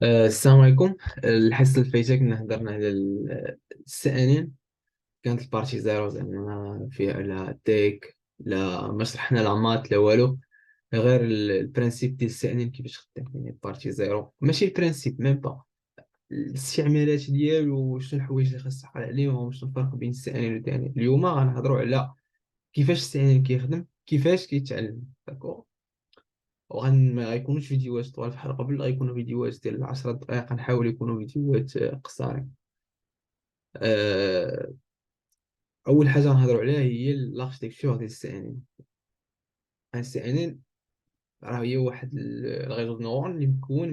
السلام عليكم. الحصة اللي فايتة كنا هضرنا على السنين. كانت البارتي زيرو، زعما فيها لا تيك لا ما شرحنا لا مات لا والو، غير البرانسيب ديال السنين كيفاش خدام. يعني بارتي زيرو ماشي البرانسيب ميم با الاستعمالات ديالو وشنو الحوايج اللي خاص تعقل عليهم وشنو الفرق بين السنين والثاني. اليوم غنهضروا على كيفاش السنين كيخدم، كيفاش كيتعلم. داكور. ما غيكونوش فيديوهات طوال بحال قبل، غيكونوا فيديوهات ديال 10 دقائق، غنحاول يكونوا فيديوهات قصيرين. آه، اول حاجه نهضروا عليها هي الاركتيكتور ديال السي ان ان. السي ان ان راه هي واحد الغيزو نورون اللي مكون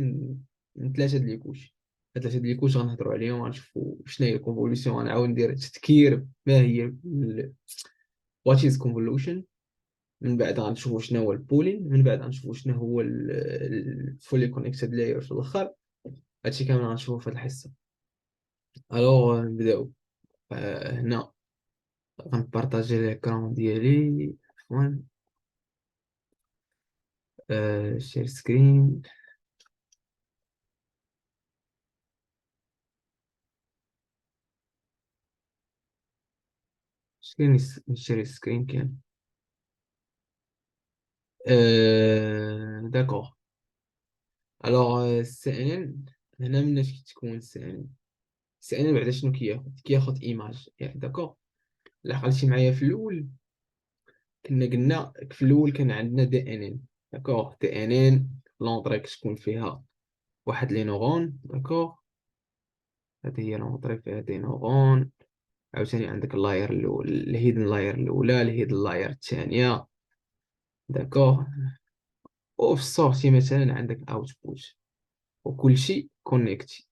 من ثلاثه د ليكوش. هاد ثلاثه د ليكوش غنهضروا عليهم، غنشوفوا شنو هي الكونفوليوشن، غنعاود ندير تذكير ما هي وات از كونفولوشن. من بعد غنشوفوا شنو هو البولين، من بعد غنشوفوا شنو هو الفولي كونيكتد لاير في الاخر. هادشي كامل غنشوفوا في هاد الحصه. الوغ نبداو. هنا غنبارطاجي l'écran ديالي. عفوا. شير سكرين. شكون نشري سكرين كان. داكوغ. الوغ سي ان ان. هنا مناش كتكون سي ان ان. سي ان ان بعدا شنو كياخد ايماج، يعني داكوغ. الا عقلتي معايا في الاول كنا قلنا في الاول كان عندنا دي ان ان. داكوغ. دي ان ان لونطري كتكون فيها واحد لي نورون. داكوغ. هذه هي لونطري فيها دي نورون. عاوتاني عندك اللاير الاول، الهيدن لاير الاولى، الهيدن لاير الثانيه. داكوغ. وفي السورتي مثلا عندك اوتبوت، وكل شيء كونيكتي.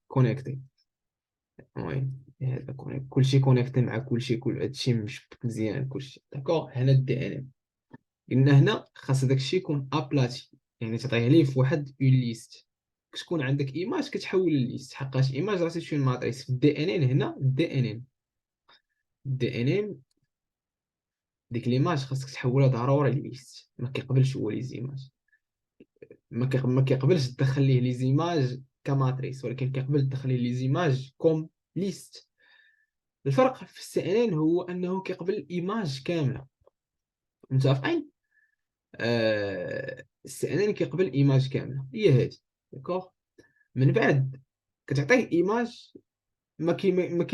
المهم هذا كل شيء كونيكتي مع كل شيء، كل هادشي مشبك مزيان كل شيء. داكوغ. هنا الدي ان ام قلنا هنا خاص داك الشيء يكون ابلاتي، يعني تعطيه ليه في واحد اون ليست. كتكون عندك ايماج كتحول الليست، حقاش ايماج راه شي ماتريس. في الدي ان ان هنا الدي ان ان ديك ليماج خاصك تحولها ضروري لليست. ما كيقبلش هو لي زيماج، ما كيقبلش تدخل ليه لي زيماج كماتريس، ولكن كيقبل تدخل ليه لي زيماج كوم ليست. الفرق في السي ان ان هو انه كيقبل ايماج كامله. متفقين؟ السي ان ان كيقبل ايماج كامله هي هذه. داكوغ. من بعد كتعطيه ايماج ما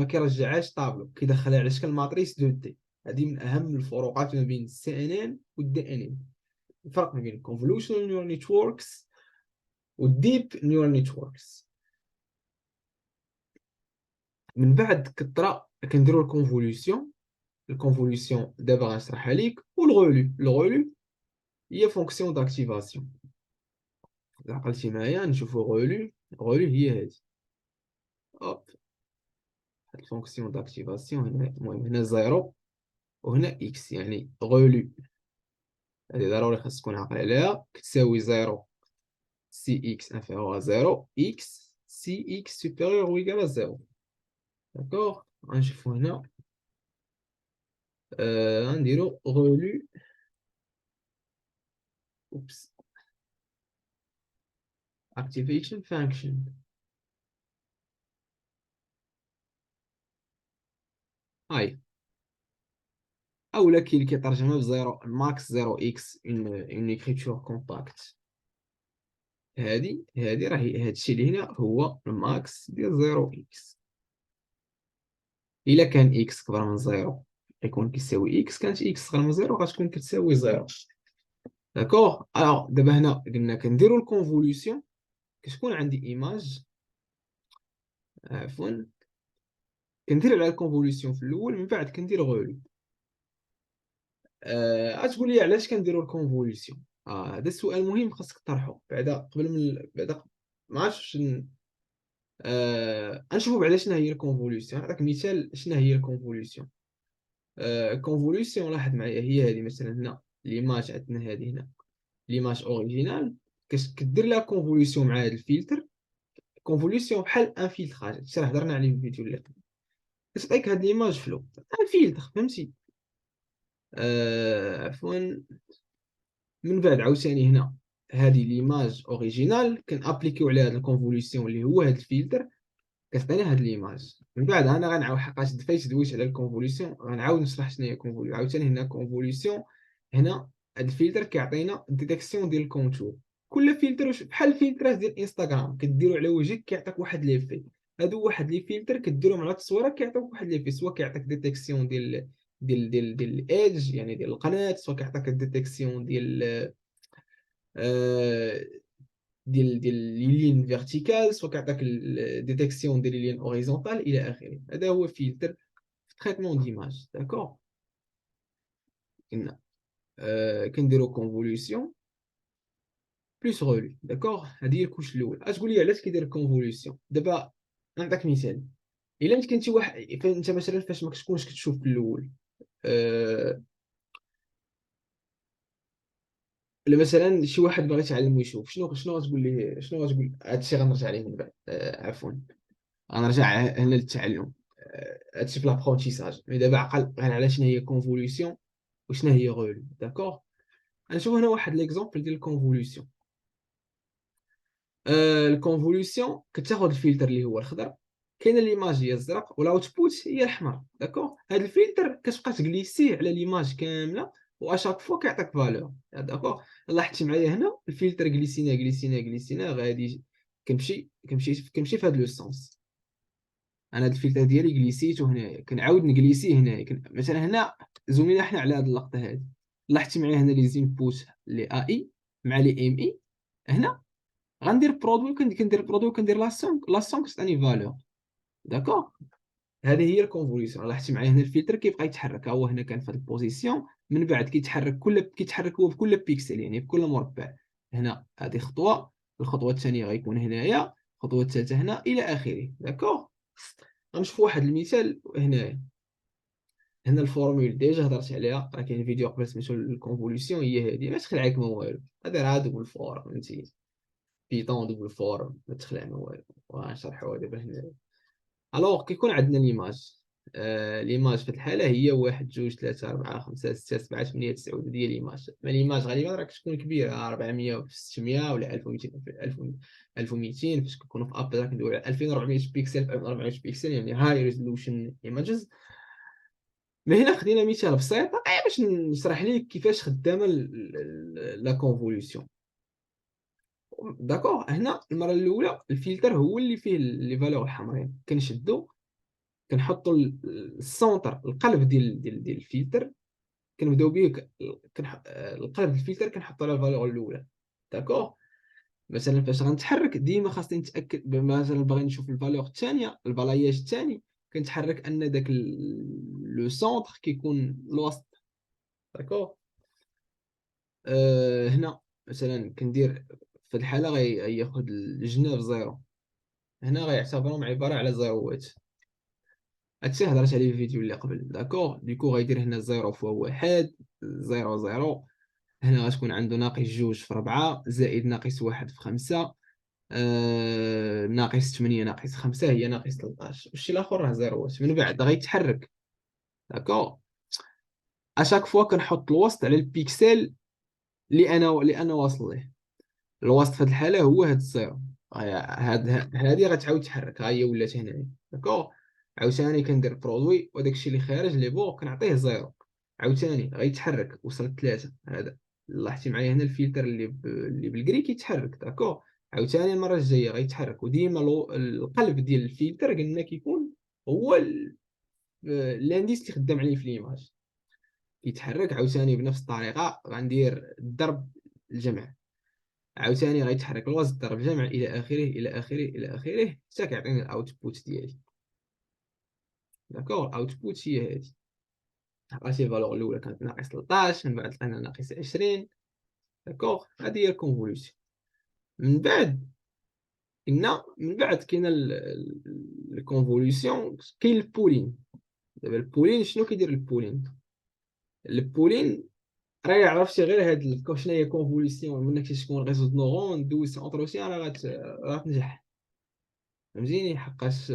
كيرجعهاش طابلو، كيدخلها على شكل ماتريس 2 دي. هذه من اهم الفروقات ما بين السي ان ان والدي ان ان. الفرق ما بين convolutional neural networks والديب neural networks. من بعد كطرا كنديروا الكونفوليوشن. الكونفوليوشن دابا غنشرحها ليك. والغولو هي فونكسيون داكتيفاسيون. عقلتي معايا نشوفوا غولو هي هذه. اوب. الفونكسيون داكتيفاسيون هنا، المهم هنا زيرو وهنا اكس، يعني غولو. هذه ضروري خاص تكون عاقل عليها. كتساوي زيرو سي اكس انفيرور ا زيرو، اكس سي اكس سوبيريور او ايكال ا زيرو. داكوغ. غنشوفو هنا. غنديرو غولو. اوبس. activation function. هاي. اولا كاين اللي كيترجمها بزيرو ماكس زيرو اكس اون ايكريتور كومباكت. هادي راه هادشي اللي هنا هو الماكس ديال زيرو اكس. الا كان اكس كبر من زيرو يكون كيساوي اكس، كانت اكس صغر من زيرو غتكون كتساوي زيرو. داكوغ. الوغ دابا هنا قلنا كنديرو الكونفوليوشن. كتكون عندي ايماج. عفوا. كندير على الكونفوليوشن في الاول، من بعد كندير غولو. غتقول لي علاش كنديروا الكونفوليوشن. هذا السؤال مهم خاصك تطرحه بعدا قبل من بعدا. ما عرفتش غنشوفوا بعدا شنو هي الكونفوليوشن. نعطيك مثال شنو هي الكونفوليوشن. الكونفوليوشن لاحظ معايا هي هذه مثلا هنا ليماج عندنا هذه هنا ليماج اوريجينال. كدير لها كونفوليوشن مع هذا الفلتر. كونفوليوشن بحال ان فيلتراج، هادشي راه هضرنا عليه في الفيديو اللي قبل. كتعطيك هاد ليماج فلو ان فيلتر، فهمتي. عفوا. من بعد عاوتاني هنا هذه ليماج اوريجينال كنابليكيو عليها هذا الكونفوليسيون اللي هو هذا الفلتر، كتعطيني هاد ليماج. من بعد انا غنعاود، حقاش دفيت دويت على الكونفوليسيون، غنعاود نشرح شنو هي كونفوليسيون. عاوتاني هنا كونفوليسيون، هنا هاد الفلتر كيعطينا ديتيكسيون ديال الكونتور. كل فلتر بحال الفلترات ديال انستغرام كديرو على وجهك كيعطيك واحد ليفي. هادو واحد لي فلتر كديرهم على التصويره كيعطيوك واحد ليفي، سواء كيعطيك ديتيكسيون ديال الايدج يعني ديال القناه، سواء كيعطيك ديتيكسيون آه، ديال لي لين فيرتيكال، سواء كيعطيك ديتيكسيون ديال لي لين اوريزونتال الى اخره. هذا هو فلتر في تريتمون ديماج. داكور، كنا كنديرو كونفوليوسيون بلوس غولي. داكور، هذه هي الكوش الاول. اش تقول لي علاش كيدير كونفوليوسيون؟ دابا نعطيك مثال. الا انت كنتي واحد، فانت مثلا فاش ما كتكونش كتشوف في الاول، أه... ولا مثلا شي واحد باغي يتعلم يشوف، شنو غتقول ليه؟ شنو غتقول؟ هادشي غنرجع عليه من بعد، عفوا، غنرجع هنا للتعلم. هادشي في لابرونتيساج. مي دابا عقل غير على شنو هي كونفوليوسيون وشنو هي غول. داكوغ، غنشوف هنا واحد ليكزومبل ديال الكونفوليوسيون. الكونفوليوسيون كتاخذ الفلتر اللي هو الخضر، كاينه ليماج هي الزرق، والاوتبوت هي الحمر. داكوغ، هاد الفلتر كتبقى تجليسيه على ليماج كامله، واشاك فوا كيعطيك فالور. داكوغ، لاحظتي معايا هنا الفلتر جليسينا غادي، كنمشي في هاد لو سونس. انا هاد الفلتر ديالي جليسيتو هنايا، كنعاود نجليسيه هنايا. مثلا هنا زومينا حنا على هاد اللقطه هادي، لاحظتي معايا هنا لي زينبوت لي اي مع لي ام اي. هنا غندير برودوي، كندير برودوي وكندير لا سونك كتعطيني فالور. داكوغ، هذه هي الكونفوليسيون. لاحظتي معايا هنا الفلتر كيبقى يتحرك، ها هو هنا كان في هاد البوزيسيون، من بعد كيتحرك هو بكل بيكسل، يعني بكل مربع. هنا هذه خطوه، الخطوه الثانيه غيكون هنايا، الخطوه الثالثه هنا الى اخره. داكوغ، غنشوف واحد المثال هنايا. هنا الفورمول ديجا هضرت عليها، راه كاين فيديو قبل سميتو الكونفوليسيون. هي هذه ما تخلع عليك ما والو، هذا راه دوبل فور، فهمتي؟ بيتون دوبل فور ما تخلع ما والو، وغنشرحوها دابا هنا. الوغ كيكون عندنا ليماج، ليماج في الحاله هي واحد جوج ثلاثة أربعة خمسة ستة سبعة ثمانية تسعة. هذه ليماج. ما ليماج غالبا راه كتكون كبيرة، 400 و 600 ولا 1200 1200. فاش كنكونوا في اب راه كندويو على 2400 بيكسل في 2400 بيكسل، يعني هاي ريزولوشن ايماجز. من هنا خدينا مثال بسيط باش نشرح لك كيفاش خدامه لا كونفوليوسيون. داكوغ، هنا المره الاولى الفلتر هو اللي فيه لي فالور الحمرين، كنشدو كنحطوا السونتر، القلب ديال الفلتر. كنبداو به القلب الفلتر كنحطوا على الفالور الاولى. داكوغ، مثلا فاش غنتحرك ديما خاصني نتاكد، مثلا باغي نشوف الفالور الثانيه، البلاياج الثاني، كنتحرك ان داك لو سونتر كيكون الوسط. داكوغ، هنا مثلا كندير في الحاله غياخد الجناب زيرو، هنا غيعتبرهم عباره على زيروات. هادشي هضرت عليه في الفيديو اللي قبل. داكوغ، ديكو غيدير هنا زيرو فوا واحد، زيرو زيرو. هنا غتكون عنده ناقص جوج في ربعة زائد ناقص واحد في خمسة، ناقص 8 ناقص 5 هي ناقص 13. والشي الاخر راه زيروات. من بعد غيتحرك. داكوغ، اشاك فوا كنحط الوسط على البيكسل اللي انا واصل ليه. الوسط في هذه الحاله هو هاد الزيرو. هادي غتعاود تحرك، ها هي ولات هنايا. داكوغ، عاوتاني كندير برودوي، وداك الشيء اللي خارج لي فوق كنعطيه زيرو. عاوتاني غيتحرك، وصلت 3. هذا لاحظتي معايا هنا الفلتر اللي بالكري كيتحرك. داكوغ، عاوتاني المره الجايه غيتحرك. وديما القلب ديال الفلتر قلنا كيكون هو الانديس اللي خدام عليه في ليماج، كيتحرك. عاوتاني بنفس الطريقه غندير الضرب الجمع، عاوتاني غيتحرك الوسط ضرب جمع الى اخره الى اخره الى اخره حتى كيعطيني الاوتبوت ديالي. داكوغ، الاوتبوت هي هذه. عرفتي الفالور الاولى كانت ناقص 13، من بعد لقينا ناقص 20. داكوغ، هذه هي الكونفوليوسيون. من بعد من بعد كاينه الكونفوليوسيون، كاين البولين. دابا البولين شنو كيدير البولين؟ البولين راه عرفتي غير هاد شنو هي كونفوليسيون، منك تكون ريزو دو نورون دوز اونتروسيان راه غتنجح. فهمتيني؟ حقاش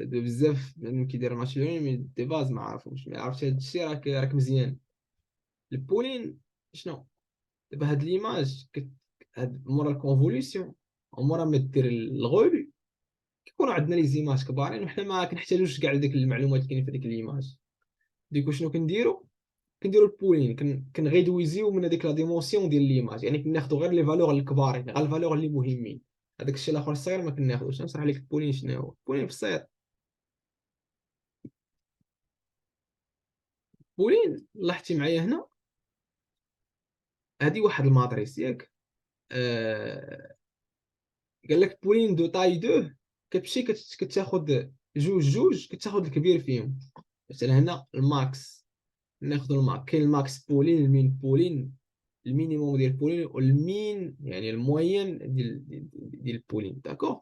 بزاف من كيدير ماشين ليرنين دي باز ما عارفوش. ما عرفتش هاد الشيء راك مزيان. البولين شنو؟ دابا هاد ليماج مورا الكونفوليسيون ومورا ما دير الغول كيكونوا عندنا لي زيماج كبارين وحنا ما كنحتاجوش كاع ديك المعلومات اللي كاينين في ديك ليماج. ديكو شنو كنديرو البولين كنغيدويزيو من هذيك لا ديمونسيون ديال ليماج، يعني كناخذوا غير لي فالور الكبارين، غير الفالور اللي مهمين. هذاك الشيء الاخر الصغير ما كناخذوش. نشرح لك البولين شنو هو البولين بسيط. البولين لاحظتي معايا هنا، هذه واحد الماتريس ياك. قال لك بولين دو تاي دو، كتمشي كتاخذ جوج كتاخذ الكبير فيهم. مثلا هنا الماكس، ناخذ الماكس. كاين الماكس بولين، المين بولين، المينيموم ديال البولين، والمين يعني الموين ديال البولين. داكوغ.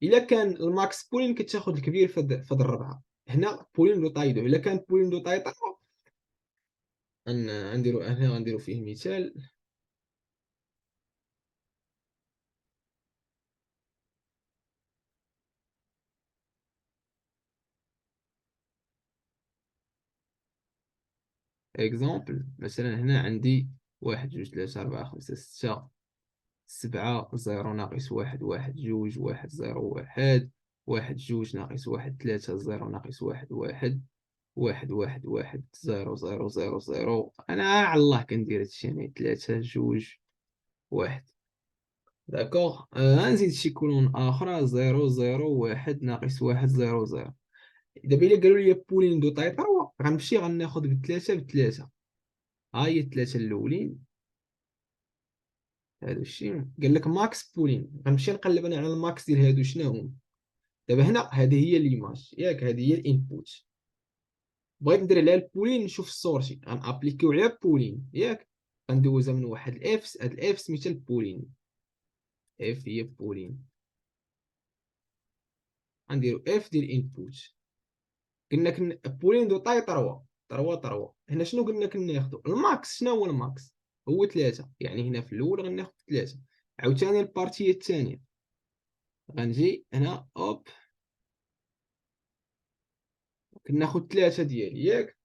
الا كان الماكس بولين كتاخذ الكبير فهاد الربعه. هنا بولين دو تاي دو. الا كان بولين دو تاي 3 غنديرو هنا، غنديرو فيه مثال. اكزومبل مثلا هنا عندي واحد جوج ثلاثة أربعة خمسة ستة سبعة، زيرو ناقص واحد واحد جوج واحد زيرو واحد، واحد جوج ناقص واحد ثلاثة زيرو ناقص واحد واحد، واحد واحد واحد زيرو زيرو زيرو زيرو. أنا على الله كندير هادشي، يعني ثلاثة جوج واحد. داكوغ. غنزيد شي كولون أخرى، زيرو زيرو واحد ناقص واحد زيرو زيرو. دابا إلا قالوا لي بولين دو طاي تروا، غنمشي غناخد بثلاثة بثلاثة. ها هي الثلاثة الأولين. هادو الشيء قال لك ماكس بولين، غنمشي نقلب انا على الماكس ديال هادو شنو هما. دابا هنا هذه هي ليماج ياك، هذه هي الانبوت. بغيت ندير عليها البولين، نشوف السورتي غنابليكيو عليها بولين ياك. غندوزها من واحد الاف، هاد الاف سميتها البولين، اف هي بولين. غنديرو اف ديال انبوت. قلنا بولين دو طاي تروا تروا. هنا شنو قلنا كناخدو الماكس؟ شنو هو الماكس؟ هو ثلاثة. يعني هنا في الاول غناخد ثلاثة. عاوتاني البارتيه الثانية غنجي هنا اوب، كناخد ثلاثة ديالي ياك.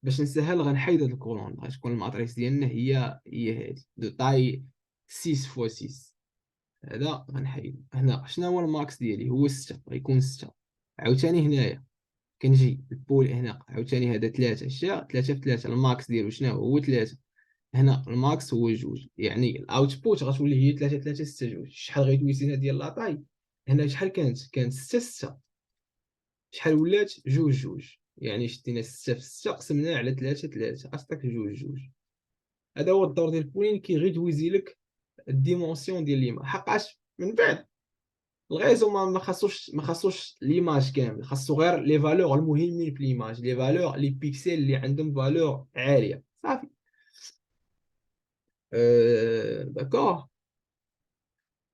باش نسهل غنحيد هاد الكولون، غتكون الماتريس ديالنا هي هادي دو طاي 6 فوا 6. هذا غنحيد. هنا شنو هو الماكس ديالي؟ هو 6، غيكون 6. عاوتاني هنايا كنجي البول هنا عاوتاني هذا 3 شا 3 في 3، الماكس ديالو شنو هو 3. هنا الماكس هو جوج، يعني الاوتبوت غتولي هي 3 3 6 جوج. شحال غيدويزينا ديال لاطاي هنا؟ شحال كانت 6 6. شحال ولات؟ جوج جوج. يعني شدينا 6 في 6 قسمناه على 3 3 عطاك جوج جوج. هذا هو الدور ديال البولين، كيغيدويزي لك الديمونسيون ديال ليما. حقاش من بعد الغيزو ما خاصوش ليماج كامل، خاصو غير لي فالور المهمين في ليماج، لي فالور لي بيكسيل اللي عندهم فالور عاليه صافي. داكوغ.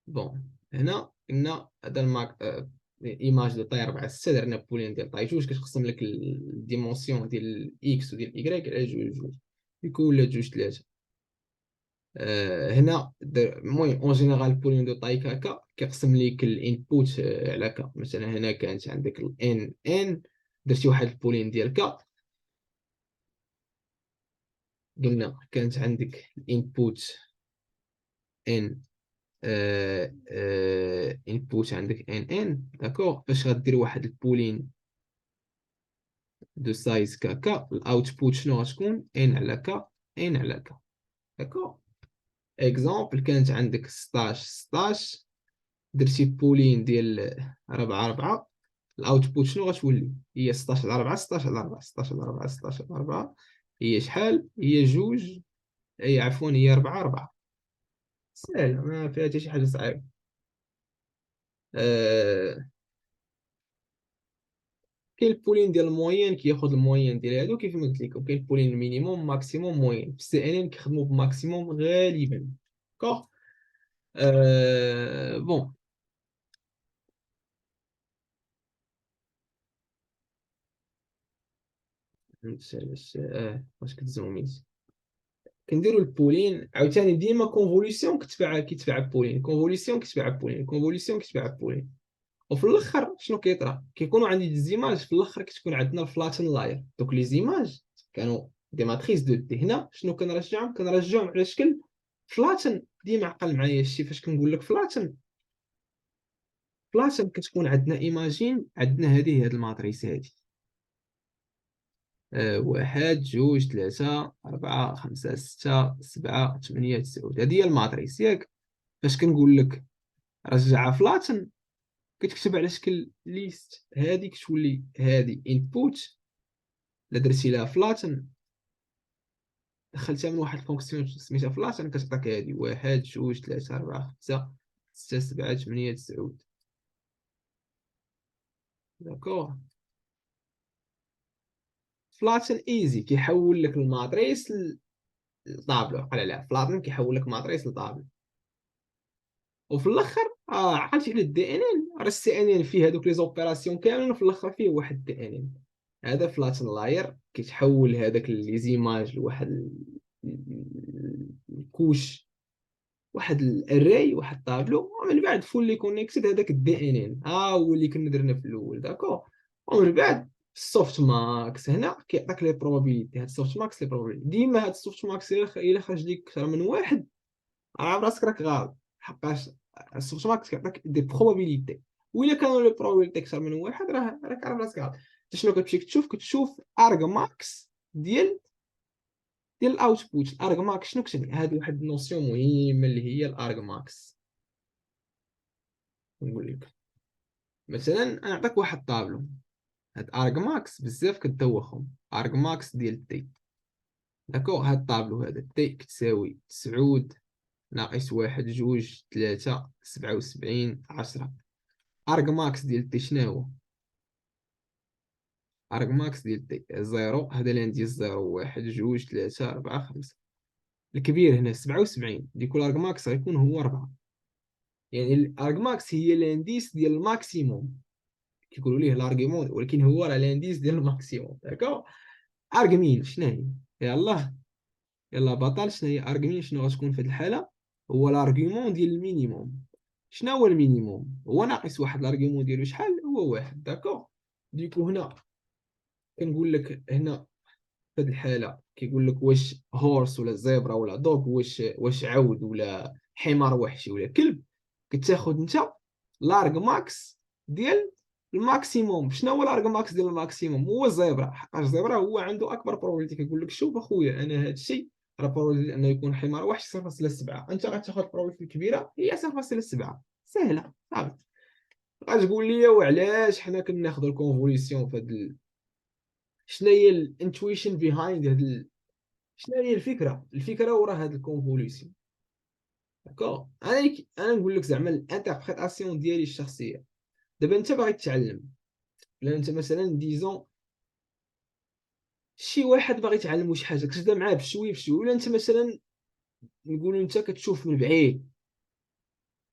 بون هنا قلنا هذا الماك ايماج دو طاي 4 6، درنا بولين ديال طاي جوج كتقسم لك الديمونسيون ديال اكس وديال ايكغيك على جوج جوج، يكون ولا جوج ثلاثه. هنا المهم اون جينيرال بولين دو طاي كاكا كيقسم لك الانبوت على كا. مثلا هنا كانت عندك الان ان، درتي واحد البولين ديال كا، قلنا كانت عندك الانبوت ان، انبوت عندك ان داكوغ. فاش غدير واحد البولين دو سايز كاكا، الاوتبوت شنو غتكون؟ ان على كا، ان على كا. داكوغ. اكزومبل كانت عندك 16 16، درتي بولين ديال 4 4، الاوتبوت شنو غتولي؟ هي 16 على 4 16 على 4 16 على 4 16 على 4. هي شحال؟ هي جوج، هي عفوا هي 4 4. سهله ما فيها حتى شي حاجه صعيبه. آه... كاين البولين ديال الموين كياخذ الموين ديال هادو كيف ما قلت لك، وكاين البولين مينيموم ماكسيموم موين. في السي ان ان كيخدموا بماكسيموم غالبا. داكوغ. بون واش كتزوميت كنديروا البولين عاوتاني ديما كونفوليسيون كتبع بولين، كونفوليسيون كتبع بولين، كونفوليسيون كتبع بولين. وفي الاخر شنو كيطرا؟ كيكونوا عندي دي زيماج في الاخر كتكون عندنا الفلاتن لاير. دوك لي زيماج كانوا دي ماتريس دو دي. هنا شنو كنرجعهم على شكل فلاتن ديما عقل معايا الشيء فاش كنقول لك فلاتن كتكون عندنا ايماجين، عندنا هاد الماتريس هادي، واحد جوج ثلاثة أربعة خمسة ستة سبعة ثمانية تسعود، هادي هي الماتريس ياك. فاش كنقول لك رجعها فلاتن كتكتب على شكل ليست، هادي كتولي هادي انبوت، لا درتي لها فلاتن دخلتها من واحد الفونكسيون سميتها فلاتن كتعطيك هادي واحد جوج ثلاثة أربعة خمسة ستة سبعة ثمانية تسعود. داكوغ، فلاتن ايزي كيحول لك الماتريس لطابلو، عقل عليها فلاتن كيحول لك ماتريس لطابلو. وفي الاخر عرفتي على الدي ان ان، راه السي ان ان فيه هذوك لي زوبيراسيون كاملين، وفي الاخر فيه واحد دي ان ان. هذا فلاتن لاير كيتحول هذاك لي زيماج لواحد الكوش، واحد الاري، واحد الطابلو، ومن بعد فولي كونيكتد هذاك الدي ان ان هو اللي كنا درنا في الاول. داكو، ومن بعد السوفت ماكس هنا كيعطيك لي بروبابيليتي. هاد السوفت ماكس لي بروبابيليتي ديما، هاد السوفت ماكس الا خرج لك اكثر من واحد راه براسك راك غلط، حقاش السوفت ماكس كيعطيك دي بروبابيليتي، وإلا كانوا لي بروبابيليتي اكثر من واحد راه راك عارف راسك غلط. انت شنو كتمشي كتشوف ارغ ماكس ديال الاوتبوت. الارغ ماكس شنو كتعني؟ هذه واحد النوسيون مهمه اللي هي الارغ ماكس. نقول لك مثلا انا نعطيك واحد طابلو، هاد ارغ ماكس بزاف كتدوخهم، ارغ ماكس ديال تي. داكو، هاد الطابلو هذا تي كتساوي تسعود ناقص واحد جوج ثلاثة سبعة وسبعين عشرة. ارغ ماكس ديال تي شنو هو؟ ارغ ماكس ديال تي زيرو، هذا اللي عندي زيرو واحد جوج ثلاثة أربعة خمسة. الكبير هنا 77، ديكو الارغ ماكس غيكون هو 4. يعني الارغ ماكس هي الانديس ديال الماكسيموم، كيقولوا ليه الارغيمون، ولكن هو راه الانديس ديال الماكسيموم. داكو، ارغمين شنو هي؟ يلاه يلا بطل، شنو هي ارغمين؟ شنو غتكون في هذه الحاله؟ هو الارغيومون ديال المينيموم. شنو هو المينيموم؟ هو ناقص واحد. الارغيومون ديالو شحال؟ هو واحد. داكو، ديكو هنا كنقول لك هنا في هذه الحاله كيقول لك واش هورس ولا زيبرا ولا دوغ، واش عود ولا حمار وحشي ولا كلب. كتاخد انت لارغ ماكس ديال الماكسيموم. شنو هو لارغ ماكس ديال الماكسيموم؟ هو الزيبرا، حقاش الزيبرا هو عنده اكبر بروبابيلتي. كيقول لك شوف اخويا، انا هذا الشيء راه بروبابيلتي انه يكون حمار وحش 0.7، انت غتاخد البروبابيلتي الكبيره هي 0.7. سهله صافي. غتقول لي وعلاش حنا كناخذوا الكونفوليسيون في هذا؟ شنو هي الانتويشن بيهايند هذا؟ شنو هي الفكره وراء هذا الكونفوليسيون؟ داكوغ، انا نقول لك زعما الانتربريتاسيون ديالي الشخصيه. دابا انت باغي تتعلم، لا انت مثلا ديزون شي واحد باغي يتعلم شي حاجه كتبدا معاه بشويه بشويه، ولا انت مثلا نقولوا انت كتشوف من بعيد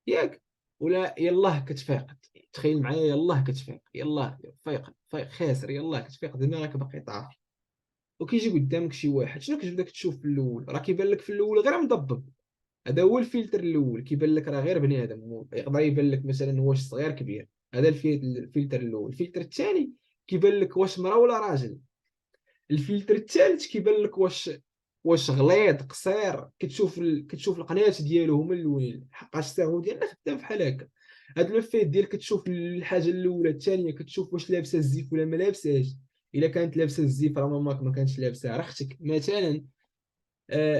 ياك، ولا يلاه كتفيق. تخيل معايا، يلاه كتفيق، يلاه فيق فيق خاسر، يلاه كتفيق دابا راك باقي طاف، وكيجي قدامك شي واحد. شنو كتبدا كتشوف في الاول؟ راه كيبان لك في الاول غير مضبب. هذا هو الفلتر الاول، كيبان لك راه غير بني ادم. يقدر يبان لك مثلا واش صغير كبير، هذا الفلتر الاول. الفلتر الثاني كيبان لك واش مرا ولا راجل. الفلتر الثالث كيبان لك واش غليظ قصير. كتشوف القناه ديالو هما الاولين، حقاش السيرفو ديالنا خدام بحال هكا. هاد لو فيت ديال كتشوف الحاجه الاولى الثانيه، كتشوف واش لابسه الزيف ولا ما لابساش. الا كانت لابسه الزيف راه ماماك ما كانتش لابسه، راه اختك مثلا.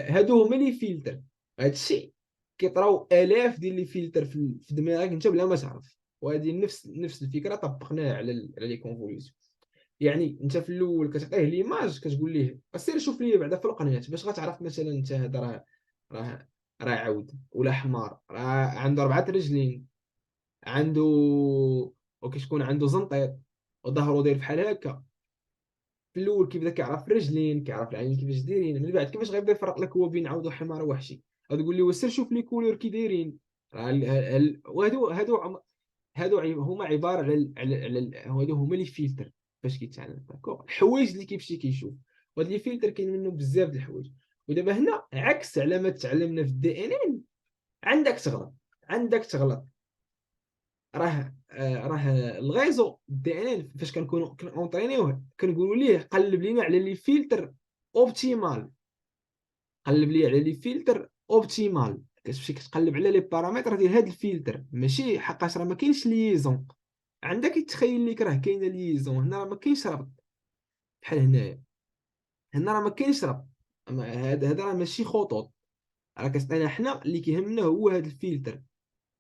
هادو هما لي فلتر. هادشي كيطراو الاف ديال لي فلتر في دماغك انت بلا ما تعرف. وهذه نفس الفكره طبقناها على لي كونفوليوشن. يعني انت في الاول كتعطيه ليماج، كتقول ليه سير شوف لي بعدا في القناه باش غتعرف مثلا انت هذا راه راه عود ولا حمار، راه عنده 4 رجلين، عنده وكتكون عنده زنطيط وظهره داير بحال هكا. في الاول كيبدا كيعرف الرجلين، كيعرف العينين كيفاش دايرين، من بعد كيفاش غيبدا يفرق لك هو بين عود وحمار وحشي. غتقول لي سير شوف لي كولور كي دايرين. وهادو هما عباره هادو هما لي فلتر باش كيتعلم. داكوغ، الحوايج اللي كيمشي كيشوف. وهاد لي فلتر كاين منه بزاف د الحوايج. ودابا هنا عكس على ما تعلمنا في الدي ان ان، عندك تغلط. راه الغيزو دي ان ان فاش كنكونوا كنونطرينيوه كنقولوا ليه قلب لينا على لي فلتر اوبتيمال. قلب لي على لي فلتر اوبتيمال. كتمشي كتقلب على لي بارامتر ديال هذا الفلتر، ماشي حقاش راه ما كاينش ليزون. عندك يتخيل لك راه كاينه ليزون هنا، راه ما كاينش ربط بحال هنايا. هنا راه ما كاينش ربط. هذا راه ماشي خطوط. راه كتعطينا حنا اللي كيهمنا هو هذا الفلتر.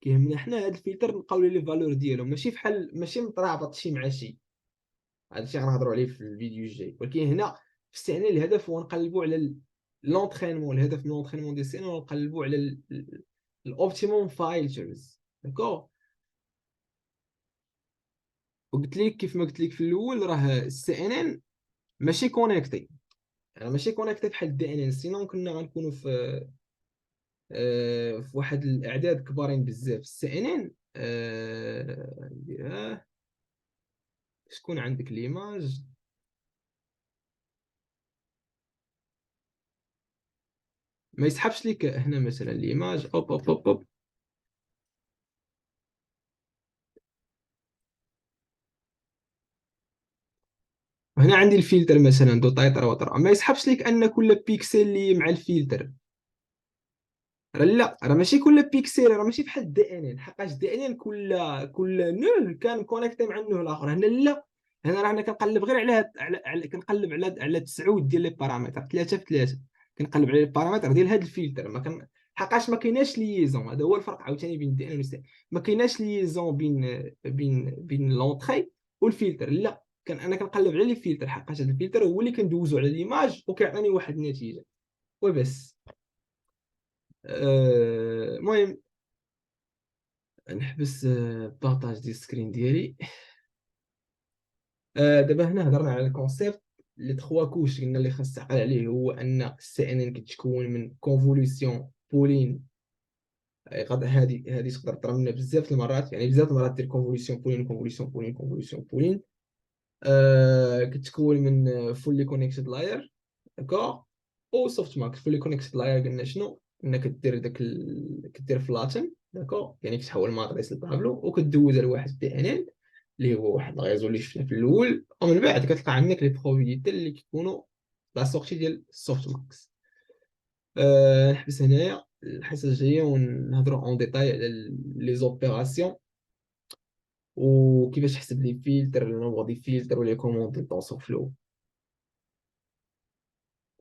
كيهمنا حنا هذا الفلتر نلقاو ليه لي فالور ديالو، ماشي فحال ماشي مترابط شي مع شي. هذا الشيء غنهضروا عليه في الفيديو الجاي. ولكن هنا في السي ان ال الهدف هو نقلبوا على لونترينمون. الهدف من لونترينمون ديال السي ان هو نقلبوا على الاوبتيموم فايلترز. داكور. وقلت لك كيف ما قلت لك في الاول، راه السي ان ان ماشي كونيكتي. راه ماشي كونيكتي بحال الدي ان ان، سينون كنا غنكونوا في واحد الاعداد كبارين بزاف. السي ان ان نديرها. شكون عندك ليماج؟ ما يسحبش لك هنا مثلا ليماج. اوب اوب اوب اوب. هنا عندي الفلتر مثلا دو تايتر وطر، ما يسحبش لك ان كل بيكسل اللي مع الفلتر. راه لا، راه ماشي كل بيكسل، راه ماشي بحال الدي ان ان. حقاش الدي ان ان كل نوع كان كونيكتي مع النوع الاخر. هنا لا. هنا راه انا كنقلب غير كنقلب على تسعود ديال لي بارامتر، ثلاثه في ثلاثه. كنقلب على البارامتر ديال هذا الفلتر. ما كان حقاش ما كايناش ليزون. هذا هو الفرق عاوتاني بين الدي ان ان والسي. ما كايناش ليزون بين لونطري والفلتر. لا، انا كنقلب على الفلتر، حقاش هذا الفلتر هو اللي كندوزو على ليماج وكيعطيني واحد النتيجه وبس. المهم نحبس بارطاج ديال السكرين ديالي. دابا هنا هضرنا على الكونسيبت لي تخوا كوش قلنا اللي خاص تعقل عليه. هو ان السي ان ان كتكون من كونفوليسيون بولين. هذه تقدر تضرب لنا بزاف المرات، يعني بزاف المرات دير كونفوليسيون بولين كونفوليسيون بولين كونفوليسيون بولين. كتكون من فولي كونيكتد لاير. داكوغ. او سوفت ماكس. فولي كونيكتد لاير قلنا شنو؟ انك كدير كدير فلاتن. داكوغ، يعني كتحول الماطريس لطابلو وكدوزها لواحد بي ان ان اللي هو واحد الغيزو اللي شفنا في الاول، ومن بعد كتلقى عندك لي بروبابيليتي اللي كيكونوا لا سورتي ديال السوفت ماكس. نحبس هنايا. الحصه الجايه ونهضروا اون ديتاي على لي زوبيراسيون وكيفاش تحسب لي فلتر، لو نومبر دي فلتر ولي كوموند دو تونسور فلو.